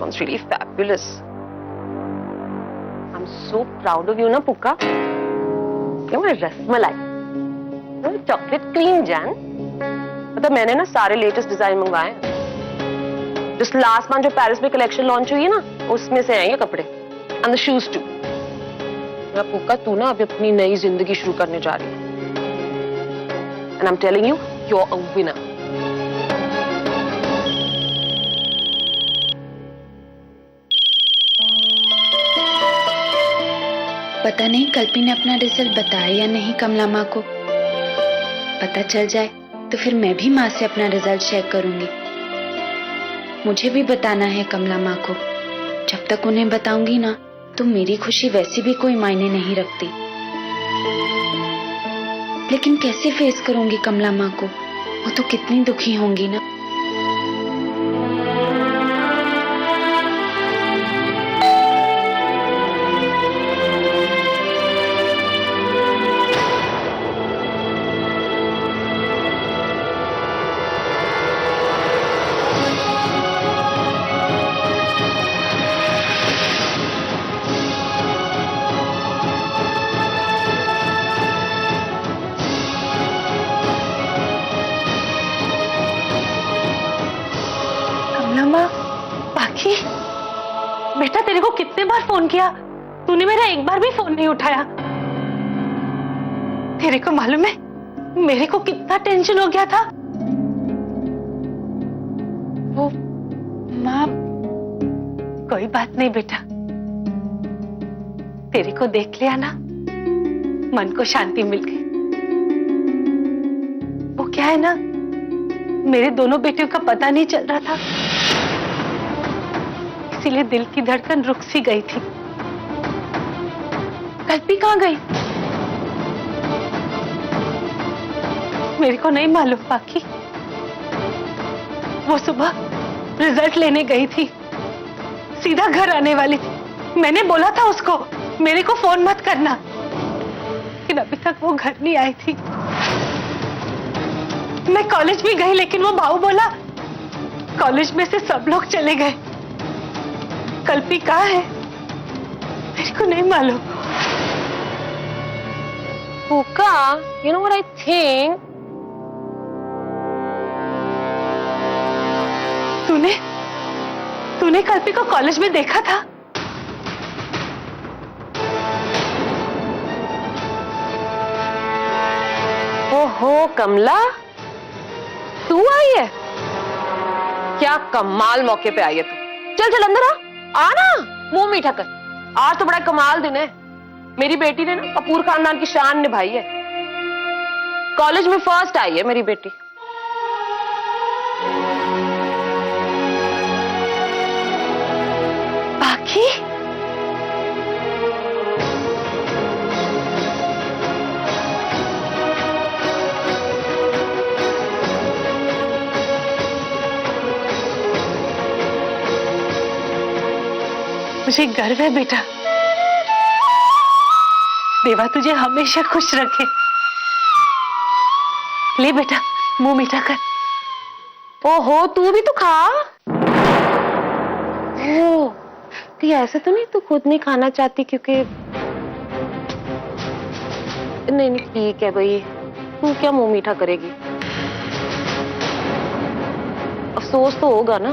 one's really fabulous. I'm so proud of you ना पुक्का. You're my rasmalai. You're chocolate cream Jan. मतलब मैंने ना सारे लेटेस्ट डिजाइन मंगवाए हैं. Just last month जो पेरिस में कलेक्शन लॉन्च हुई है ना, उसमें से आए ये कपड़े. And the shoes too. मेरा पुक्का तू ना अभी अपनी नई जिंदगी शुरू करने जा रही है. And I'm telling you, you're a winner. पता नहीं कल्पी ने अपना रिजल्ट बताया या नहीं कमला माँ को. पता चल जाए तो फिर मैं भी माँ से अपना रिजल्ट शेयर करूंगी. मुझे भी बताना है कमला माँ को. जब तक उन्हें बताऊंगी ना तो मेरी खुशी वैसे भी कोई मायने नहीं रखती. लेकिन कैसे फेस करूंगी कमला माँ को? वो तो कितनी दुखी होंगी ना. बाकी बेटा तेरे को कितने बार फोन किया, तूने मेरा एक बार भी फोन नहीं उठाया. तेरे को मालूम है मेरे को कितना टेंशन हो गया था. वो माँ कोई बात नहीं बेटा, तेरे को देख लिया ना मन को शांति मिल गई. वो क्या है ना, मेरे दोनों बेटियों का पता नहीं चल रहा था, इसीलिए दिल की धड़कन रुक सी गई थी. कल्पी कहाँ गई मेरे को नहीं मालूम. बाकी वो सुबह रिजल्ट लेने गई थी, सीधा घर आने वाली थी. मैंने बोला था उसको मेरे को फोन मत करना, लेकिन अभी तक वो घर नहीं आई थी. मैं कॉलेज भी गई लेकिन वो भाऊ बोला कॉलेज में से सब लोग चले गए. कल्पी कहाँ है मेरे को नहीं मालूम. पुक्का, you know what I think? तूने कल्पी को कॉलेज में देखा था? ओहो कमला, तू आई है? क्या कमाल मौके पे आई है तू. चल चल अंदर आ ना, मुंह मीठा कर. आज तो बड़ा कमाल दिन है. मेरी बेटी ने ना कपूर खानदान की शान निभाई है. कॉलेज में फर्स्ट आई है मेरी बेटी. बाकी मुझे गर्व है बेटा. देवा तुझे हमेशा खुश रखे. ले बेटा मुंह मीठा कर. ओहो तू भी तो खा. ओ ऐसे तो नहीं, तू खुद नहीं खाना चाहती क्योंकि नहीं ठीक है भाई, तू क्या मुंह मीठा करेगी. अफसोस तो होगा ना.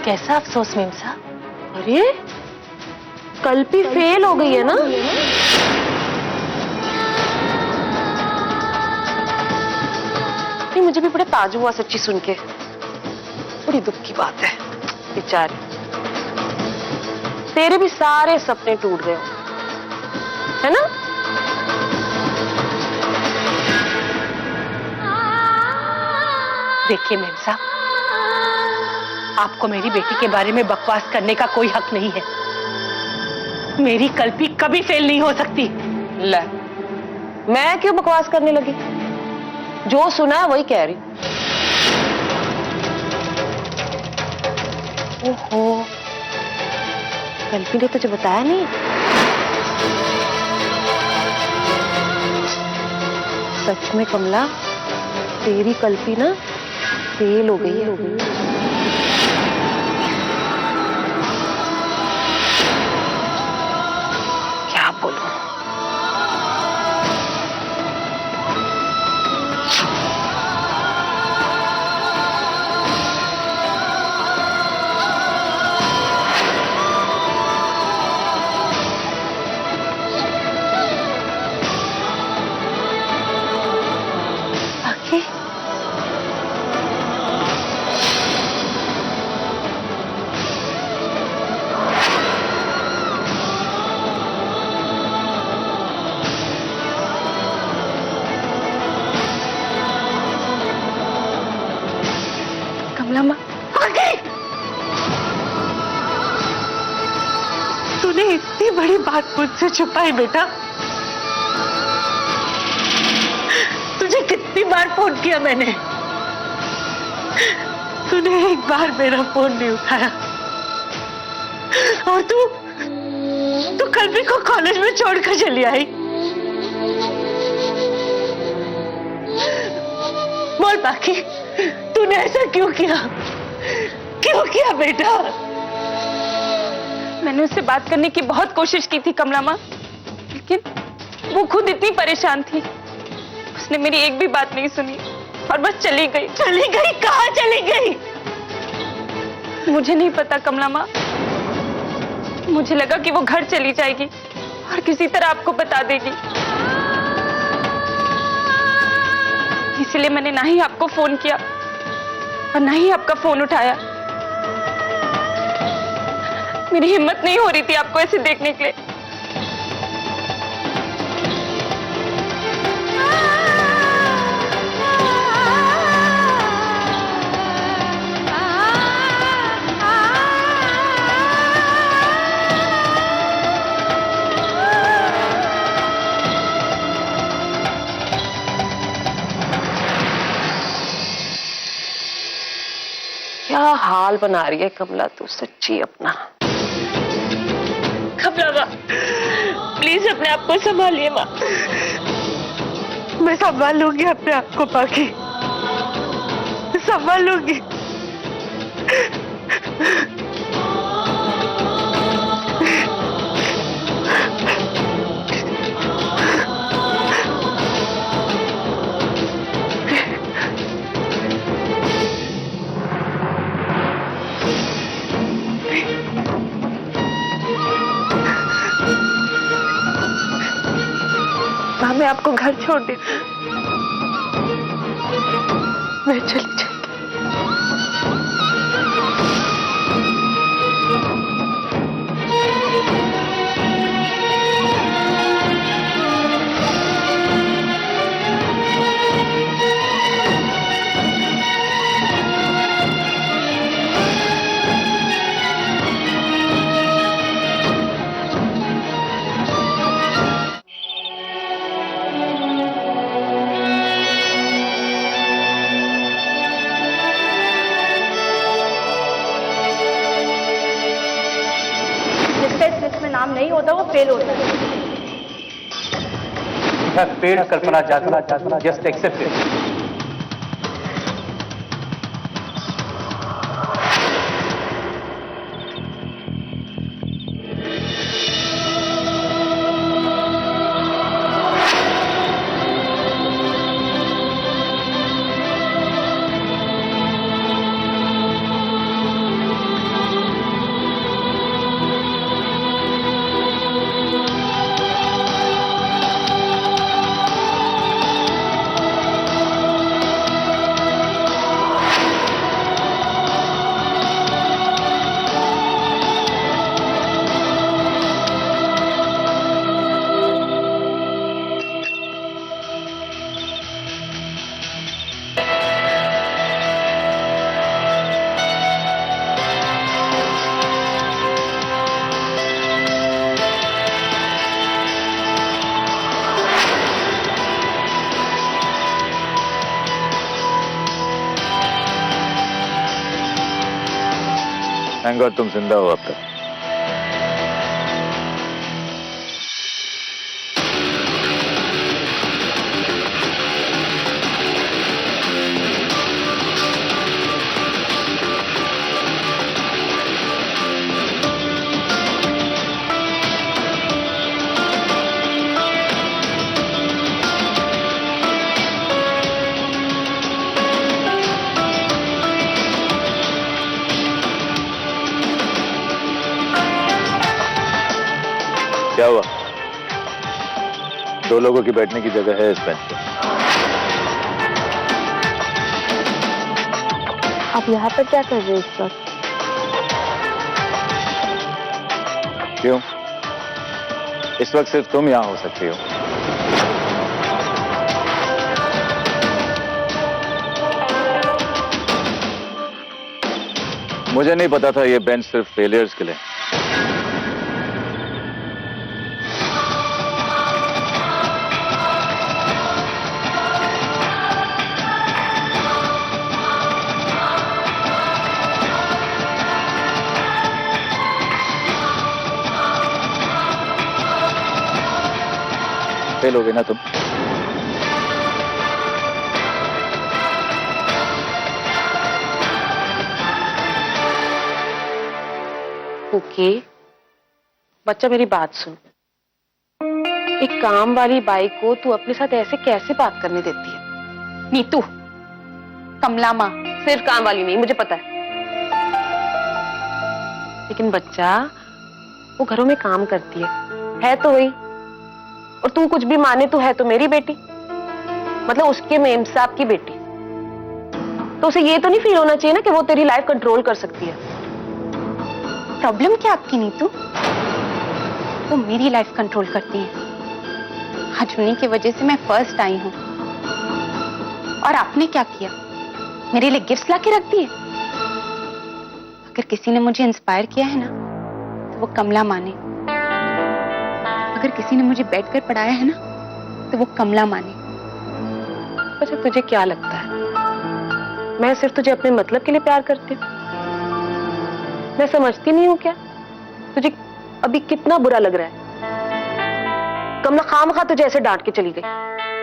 कैसा अफसोस मीमसा? अरे कल्पी फेल हो गई है ना. नहीं मुझे भी बड़ा ताज्जुब हुआ सच्ची सुन के. बड़ी दुख की बात है बेचारी. तेरे भी सारे सपने टूट गए है ना. देखिए मेम साहब, आपको मेरी बेटी के बारे में बकवास करने का कोई हक नहीं है. मेरी कल्पी कभी फेल नहीं हो सकती. ले, मैं क्यों बकवास करने लगी? जो सुना है वही कह रही. ओहो, कल्पी ने तुझे बताया नहीं? सच में कमला, तेरी कल्पना फेल हो गई है। क्या बोलूं? तूने इतनी बड़ी बात मुझसे छुपाई बेटा। तुझे कितनी बार फोन किया मैंने, तूने एक बार मेरा फोन नहीं उठाया। और तू कल्पी को कॉलेज में छोड़कर चली आई। बोल बाकी, तूने ऐसा क्यों किया? क्यों किया बेटा? मैंने उससे बात करने की बहुत कोशिश की थी कमला माँ, लेकिन वो खुद इतनी परेशान थी, उसने मेरी एक भी बात नहीं सुनी और बस चली गई। चली गई? कहाँ चली गई? मुझे नहीं पता कमला माँ, मुझे लगा कि वो घर चली जाएगी और किसी तरह आपको बता देगी, इसलिए मैंने ना ही आपको फोन किया और ना ही आपका फोन उठाया। मेरी हिम्मत नहीं हो रही थी आपको ऐसे देखने के लिए। क्या हाल बना रही है कमला तू सच्ची अपना। कमला माँ, प्लीज अपने आप को संभालिए माँ। मैं संभाल लूंगी अपने आप को बाकी, संभाल लूंगी। मैं आपको घर छोड़ देती हूँ, मैं चली जाऊंगी। में नाम नहीं होता वो फेल होता है। पेड़ कल्पना चाहता, just accept it. Thank God तुम जिंदा हो अब तक। दो लोगों की बैठने की जगह है इस बेंच पे। आप यहाँ पर क्या कर रहे हो इस वक्त? क्यों? इस वक्त सिर्फ तुम यहाँ हो सकती हो। मुझे नहीं पता था ये बेंच सिर्फ फेलियर्स के लिए। फेल हो गए ना तुम? ओके, बच्चा मेरी बात सुन। एक काम वाली बाई को तू अपने साथ ऐसे कैसे बात करने देती है? नीतू, कमला माँ। सिर्फ काम वाली नहीं, मुझे पता है। लेकिन बच्चा, वो घरों में काम करती है तो वही। और तू कुछ भी माने, तू है तो मेरी बेटी, मतलब उसके मेम साहब की बेटी। तो उसे ये तो नहीं फील होना चाहिए ना कि वो तेरी लाइफ कंट्रोल कर सकती है। प्रॉब्लम क्या आपकी नीतू? वो मेरी लाइफ कंट्रोल करती है। आज उन्हीं की वजह से मैं फर्स्ट आई हूँ। और आपने क्या किया? मेरे लिए गिफ्ट्स लाके रख दिए। अगर किसी ने मुझे इंस्पायर किया है ना, तो वो कमला माँ ने। अगर किसी ने मुझे बैठकर पढ़ाया है ना, तो वो कमला माँ ने। अच्छा, तुझे क्या लगता है मैं सिर्फ तुझे अपने मतलब के लिए प्यार करती हूँ? मैं समझती नहीं हूँ क्या? तुझे अभी कितना बुरा लग रहा है? कमला खामखा तुझे ऐसे डांट के चली गई।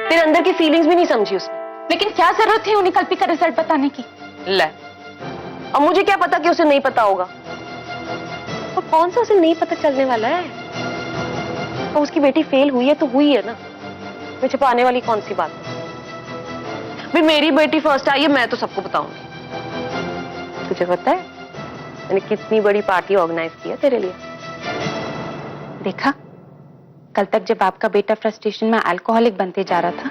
तेरे अंदर की फीलिंग्स भी नहीं समझी उसने। लेकिन क्या जरूरत थी उन्हें कल्पी का रिजल्ट बताने की? ले, अब मुझे क्या पता कि उसे नहीं पता होगा। और कौन सा उसे नहीं पता चलने वाला है? और उसकी बेटी फेल हुई है तो हुई है ना, मैं छुपाने वाली कौन सी बात है? भाई मेरी बेटी फर्स्ट आई है, मैं तो सबको बताऊंगी। तुझे पता है मैंने कितनी बड़ी पार्टी ऑर्गेनाइज की है तेरे लिए? देखा, कल तक जब आपका बेटा फ्रस्ट्रेशन में अल्कोहलिक बनते जा रहा था,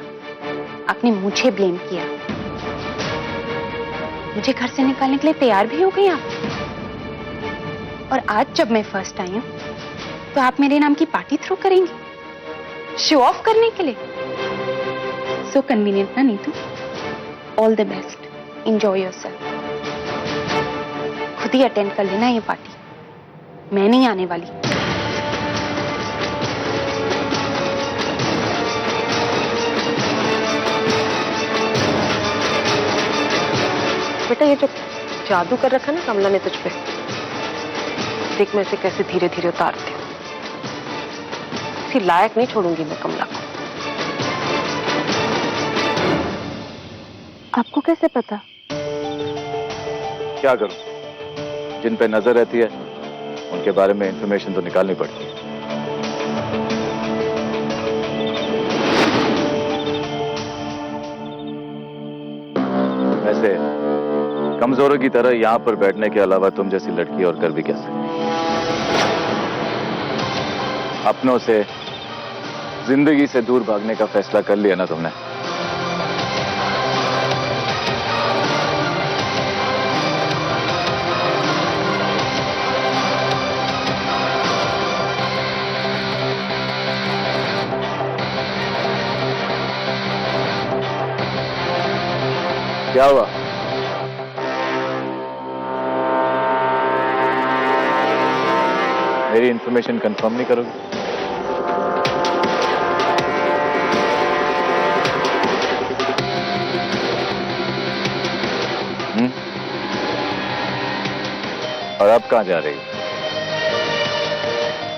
आपने मुझे ब्लेम किया। मुझे घर से निकालने के लिए तैयार भी हो गई आप। और आज जब मैं फर्स्ट आई हूं, तो आप मेरे नाम की पार्टी थ्रो करेंगे शो ऑफ करने के लिए। सो कन्वीनियंट ना Neetu? All the best, enjoy yourself. खुद ही अटेंड कर लेना ये पार्टी, मैं नहीं आने वाली। बेटा, ये जो जादू कर रखा ना कमला ने तुझ पे, देख मैं इसे कैसे धीरे धीरे उतारती हूँ। इसकी लायक नहीं छोड़ूंगी मैं कमला को। आपको कैसे पता? क्या करूं? जिन पे नजर रहती है उनके बारे में इंफॉर्मेशन तो निकालनी पड़ती है। वैसे कमजोरों की तरह यहां पर बैठने के अलावा तुम जैसी लड़की और कर भी क्या सकती? अपनों से, जिंदगी से दूर भागने का फैसला कर लिया ना तुमने? क्या हुआ? मेरी इंफॉर्मेशन कंफर्म नहीं करोगे? और अब कहां जा रही हो?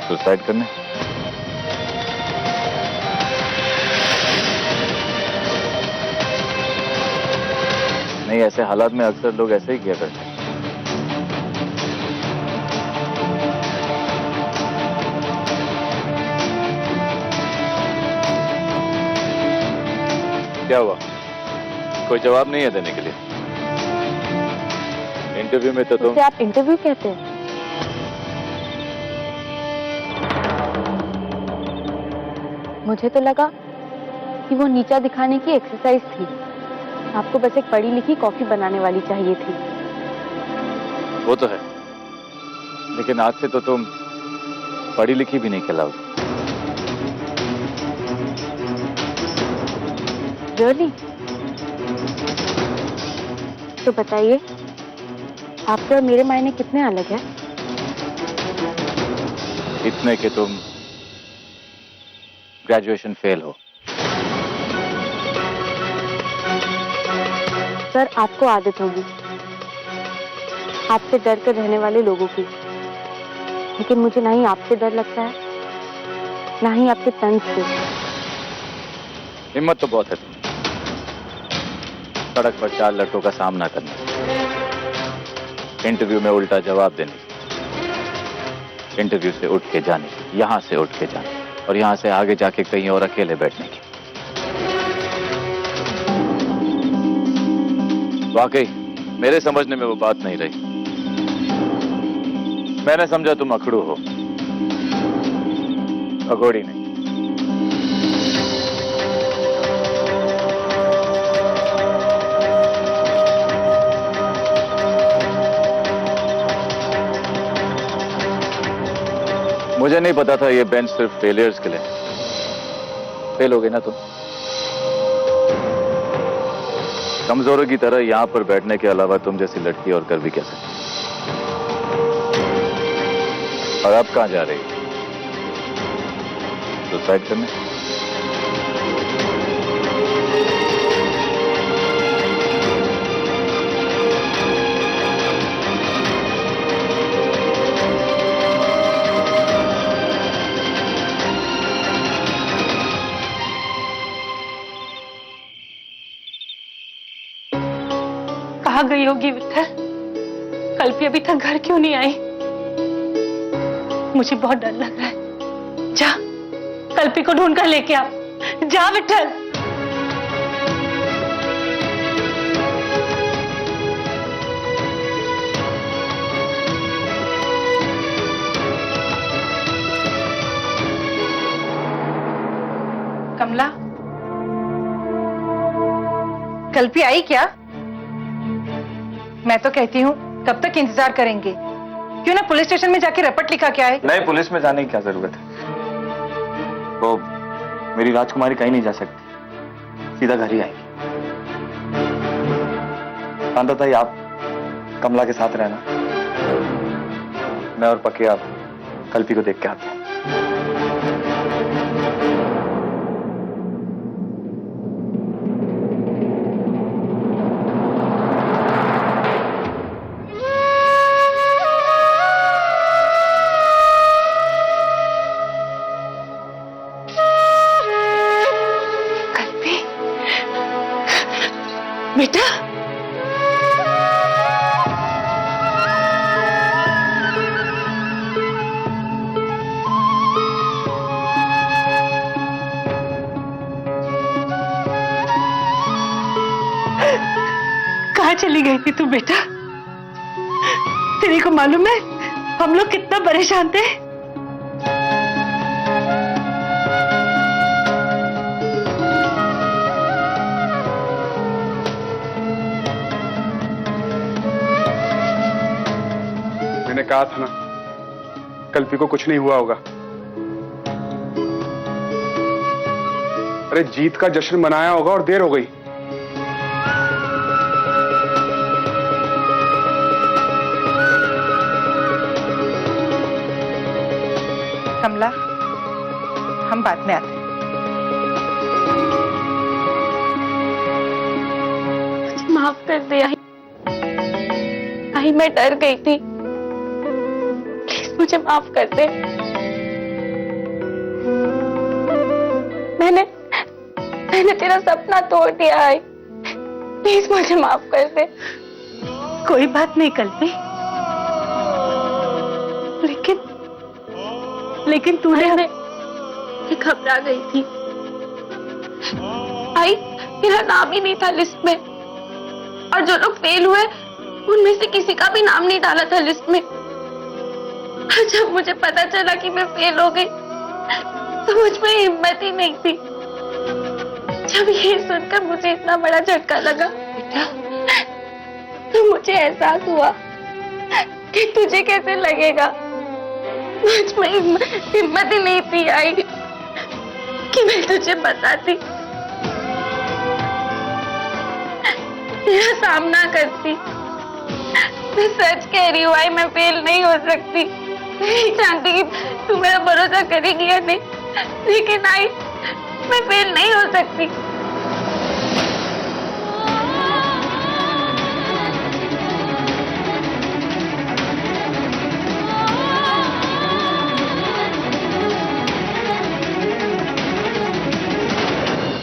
सुसाइड करने? नहीं, ऐसे हालात में अक्सर लोग ऐसे ही किया करते हैं। क्या हुआ? कोई जवाब नहीं है देने के लिए? इंटरव्यू में तो तुम... उसे आप इंटरव्यू कहते हैं? मुझे तो लगा कि वो नीचा दिखाने की एक्सरसाइज थी। आपको बस एक पढ़ी लिखी कॉफी बनाने वाली चाहिए थी। वो तो है, लेकिन आज से तो तुम पढ़ी लिखी भी नहीं कहलाओगी। रियली? तो बताइए, आपके और मेरे मायने कितने अलग हैं? इतने कि तुम ग्रेजुएशन फेल हो। सर, आपको आदत होगी आपसे डर कर रहने वाले लोगों की, लेकिन मुझे ना ही आपसे डर लगता है, ना ही आपके तंज से। हिम्मत तो बहुत है तुम, सड़क पर 4 लड़कों का सामना करना, इंटरव्यू में उल्टा जवाब देने, इंटरव्यू से उठ के जाने, यहां से उठ के जाने, और यहां से आगे जाके कहीं और अकेले बैठने की। वाकई मेरे समझने में वो बात नहीं रही। मैंने समझा तुम अखड़ू हो, अघोड़ी नहीं। मुझे नहीं पता था ये बेंच सिर्फ फेलियर्स के लिए। फेल हो गए ना तुम, कमजोरों की तरह यहां पर बैठने के अलावा तुम जैसी लड़की और कर भी क्या सकती। और अब कहां जा रही? सुसाइड करने? कहाँ गई होगी विठल? कल्पी अभी तक घर क्यों नहीं आई? मुझे बहुत डर लग रहा है। जा, कल्पी को ढूंढ कर लेके आ। जा विठल। कमला, कल्पी आई क्या? मैं तो कहती हूँ कब तक इंतजार करेंगे? क्यों ना पुलिस स्टेशन में जाके रपट लिखा क्या है? नहीं, पुलिस में जाने की क्या जरूरत है? वो मेरी राजकुमारी कहीं नहीं जा सकती, सीधा घर ही आएगी। शांतताई, आप कमला के साथ रहना, मैं और पक्के आप कल्पी को देख के आते हैं। बेटा, कहाँ चली गई थी तू बेटा? तेरे को मालूम है हम लोग कितना परेशान थे? मैंने कहा था ना, कल्पी को कुछ नहीं हुआ होगा। अरे जीत का जश्न मनाया होगा और देर हो गई। कमला, हम बाद में आते हैं। मुझे माफ कर दे आई, मैं डर गई थी, मुझे माफ कर दे। मैंने तेरा सपना तोड़ दिया है, प्लीज मुझे माफ कर दे। कोई बात नहीं कल्पी, लेकिन तूने मैं घबरा गई थी। आई, मेरा नाम ही नहीं था लिस्ट में, और जो लोग फेल हुए उनमें से किसी का भी नाम नहीं डाला था लिस्ट में। जब मुझे पता चला कि मैं फेल हो गई तो मुझ में हिम्मत ही नहीं थी। जब ये सुनकर मुझे इतना बड़ा झटका लगा बेटा, तो मुझे एहसास हुआ कि तुझे कैसे लगेगा। मुझ में हिम्मत ही नहीं थी आई कि मैं तुझे बताती, तेरा सामना करती। मैं सच कह रही हूँ आई, मैं फेल नहीं हो सकती। मैं नहीं जानती कि तू मेरा भरोसा करेगी या नहीं, लेकिन आई मैं फेल नहीं हो सकती।